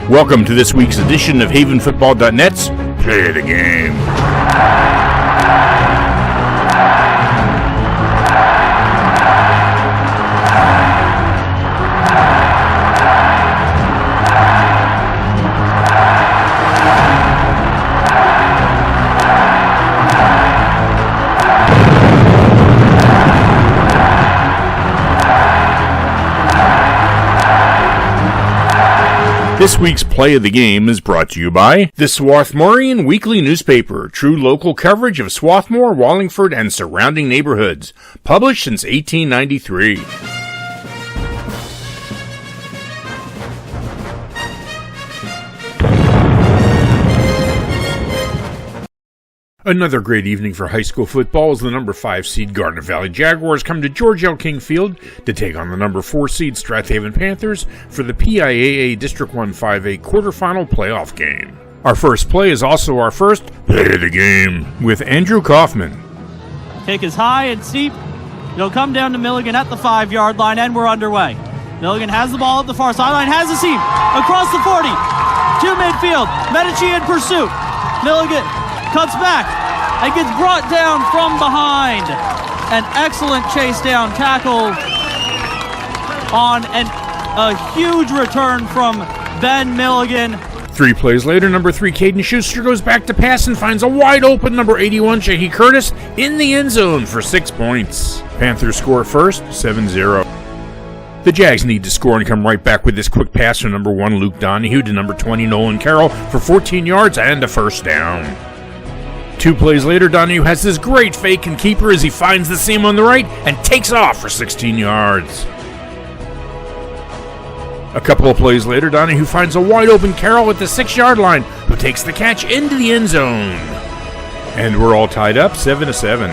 Welcome to this week's edition of HavenFootball.net's Play the Game. This week's Play of the Game is brought to you by the Swarthmorean Weekly Newspaper, true local coverage of Swarthmore, Wallingford, and surrounding neighborhoods, published since 1893. Another great evening for high school football as the number 5 seed Garnet Valley Jaguars come to George L. King Field to take on the number 4 seed Strath Haven Panthers for the PIAA District 1 5A quarterfinal playoff game. Our first play is also our first Play of the Game with Andrew Kaufman. Kick is high and steep. It'll come down to Milligan at the 5-yard line, and we're underway. Milligan has the ball at the far sideline, has a seam across the 40 to midfield. Medici in pursuit. Milligan cuts back and gets brought down from behind. An excellent chase down tackle on a huge return from Ben Milligan. 3 plays later, number 3 Caden Schuster goes back to pass and finds a wide open number 81 Shahi Curtis in the end zone for 6 points. Panthers score first, 7-0. The Jags need to score and come right back with this quick pass from number 1 Luke Donahue to number 20 Nolan Carroll for 14 yards and a first down. 2 plays later, Donahue has this great fake and keeper as he finds the seam on the right and takes off for 16 yards. A couple of plays later, Donahue finds a wide open Carroll at the 6-yard line who takes the catch into the end zone. And we're all tied up, 7-7.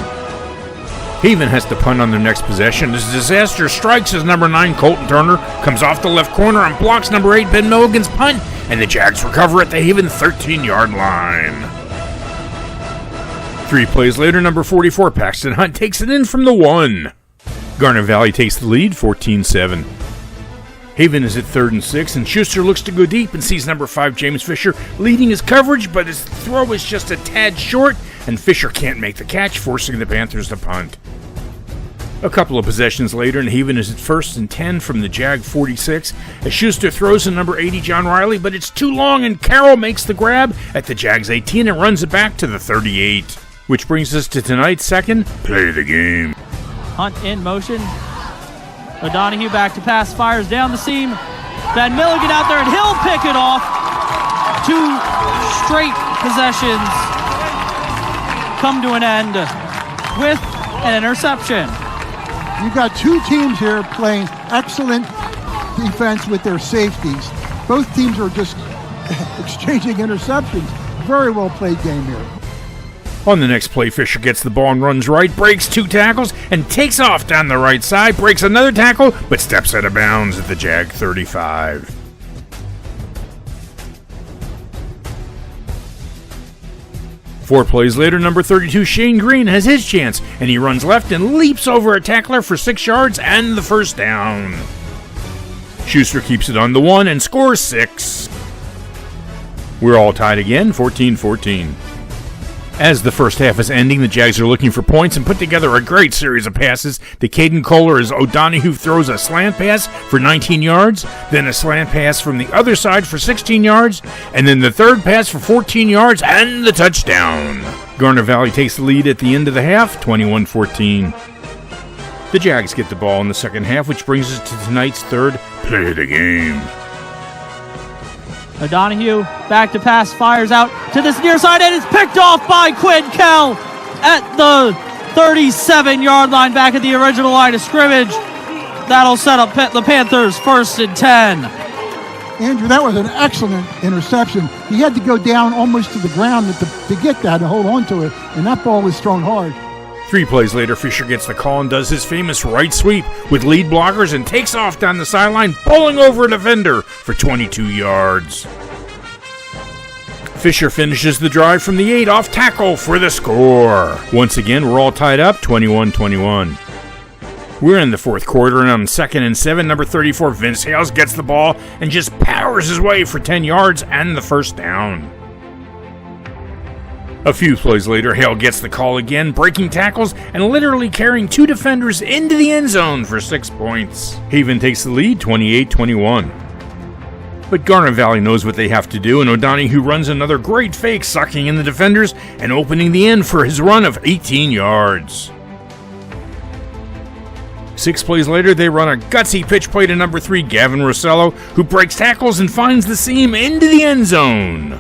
Haven has to punt on their next possession as disaster strikes as number 9 Colton Turner comes off the left corner and blocks number 8 Ben Milligan's punt, and the Jags recover at the Haven 13-yard line. 3 plays later, number 44 Paxton Hunt takes it in from the 1. Garnet Valley takes the lead, 14-7. Haven is at 3rd and 6, and Schuster looks to go deep and sees number 5 James Fisher leading his coverage, but his throw is just a tad short, and Fisher can't make the catch, forcing the Panthers to punt. A couple of possessions later, and Haven is at 1st and 10 from the Jag 46, as Schuster throws to number 80 John Riley, but it's too long, and Carroll makes the grab at the Jags 18 and runs it back to the 38. Which brings us to tonight's second Play of the Game. Hunt in motion. O'Donohue back to pass, fires down the seam. Ben Milligan out there, and he'll pick it off. 2 straight possessions come to an end with an interception. You've got 2 teams here playing excellent defense with their safeties. Both teams are just exchanging interceptions. Very well played game here. On the next play, Fisher gets the ball and runs right, breaks 2 tackles, and takes off down the right side, breaks another tackle, but steps out of bounds at the Jag 35. Four plays later, number 32 Shane Green has his chance, and he runs left and leaps over a tackler for 6 yards and the first down. Schuster keeps it on the 1 and scores 6. We're all tied again, 14-14. As the first half is ending, the Jags are looking for points and put together a great series of passes to Caden Kohler as O'Donohue throws a slant pass for 19 yards, then a slant pass from the other side for 16 yards, and then the third pass for 14 yards and the touchdown. Garnet Valley takes the lead at the end of the half, 21-14. The Jags get the ball in the second half, which brings us to tonight's third Play of the Game. O'Donohue back to pass, fires out to this near side, and it's picked off by Quinn Kell at the 37-yard line back at the original line of scrimmage. That'll set up the Panthers 1st and 10. Andrew, that was an excellent interception. He had to go down almost to the ground to get that and hold on to it, and that ball was thrown hard. 3 plays later, Fisher gets the call and does his famous right sweep with lead blockers and takes off down the sideline, bowling over a defender for 22 yards. Fisher finishes the drive from the 8 off tackle for the score. Once again, we're all tied up, 21-21. We're in the fourth quarter, and on 2nd and 7, number 34, Vince Hales gets the ball and just powers his way for 10 yards and the first down. A few plays later, Hale gets the call again, breaking tackles and literally carrying 2 defenders into the end zone for 6 points. Haven takes the lead 28-21. But Garnet Valley knows what they have to do, and O'Donoghue runs another great fake, sucking in the defenders and opening the end for his run of 18 yards. 6 plays later, they run a gutsy pitch play to number 3, Gavin Rossello, who breaks tackles and finds the seam into the end zone.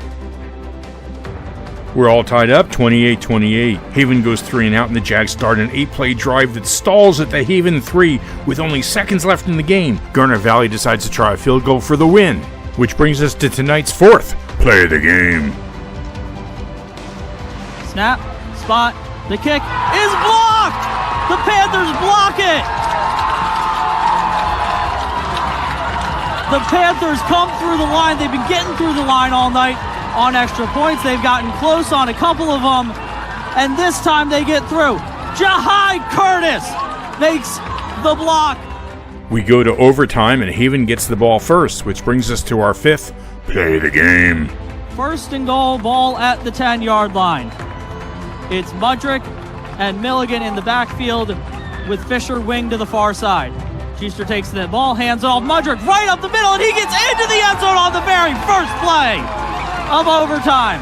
We're all tied up, 28-28. Haven goes 3 and out, and the Jags start an 8-play drive that stalls at the Haven 3 with only seconds left in the game. Garnet Valley decides to try a field goal for the win, which brings us to tonight's 4th play of the game. Snap, spot, the kick is blocked! The Panthers block it! The Panthers come through the line. They've been getting through the line all night on extra points. They've gotten close on a couple of them, and this time they get through. Jahai Curtis makes the block. We go to overtime, and Haven gets the ball first, which brings us to our 5th play of the game. 1st and goal, ball at the 10-yard line. It's Mudrick and Milligan in the backfield with Fisher wing to the far side. Schuster takes the ball, hands it off. Mudrick right up the middle, and he gets into the end zone on the very first play of overtime.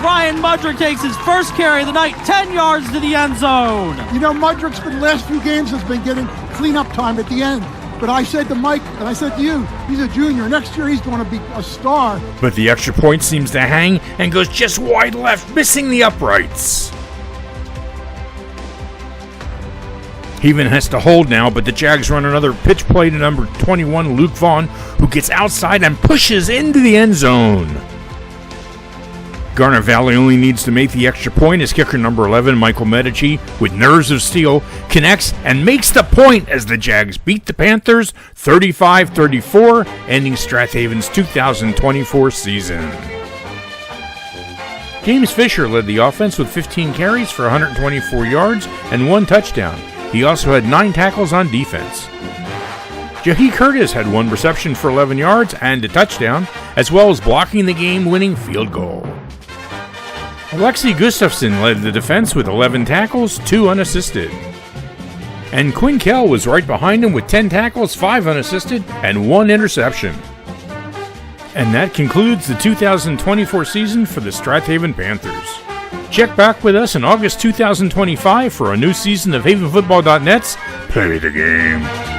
Ryan Mudrick takes his first carry of the night, 10 yards to the end zone. You know, Mudrick's been the last few games has been getting cleanup time at the end. But I said to Mike, and I said to you, he's a junior. Next year he's going to be a star. But the extra point seems to hang and goes just wide left, missing the uprights. Haven has to hold now, but the Jags run another pitch play to number 21, Luke Vaughn, who gets outside and pushes into the end zone. Garnet Valley only needs to make the extra point as kicker number 11, Michael Medici, with nerves of steel, connects and makes the point as the Jags beat the Panthers 35-34, ending Strath Haven's 2024 season. James Fisher led the offense with 15 carries for 124 yards and 1 touchdown. He also had 9 tackles on defense. Jahai Curtis had 1 reception for 11 yards and a touchdown, as well as blocking the game-winning field goal. Alexi Gustafson led the defense with 11 tackles, 2 unassisted. And Quinn Kell was right behind him with 10 tackles, 5 unassisted, and 1 interception. And that concludes the 2024 season for the Strath Haven Panthers. Check back with us in August 2025 for a new season of HavenFootball.net's Play the Game.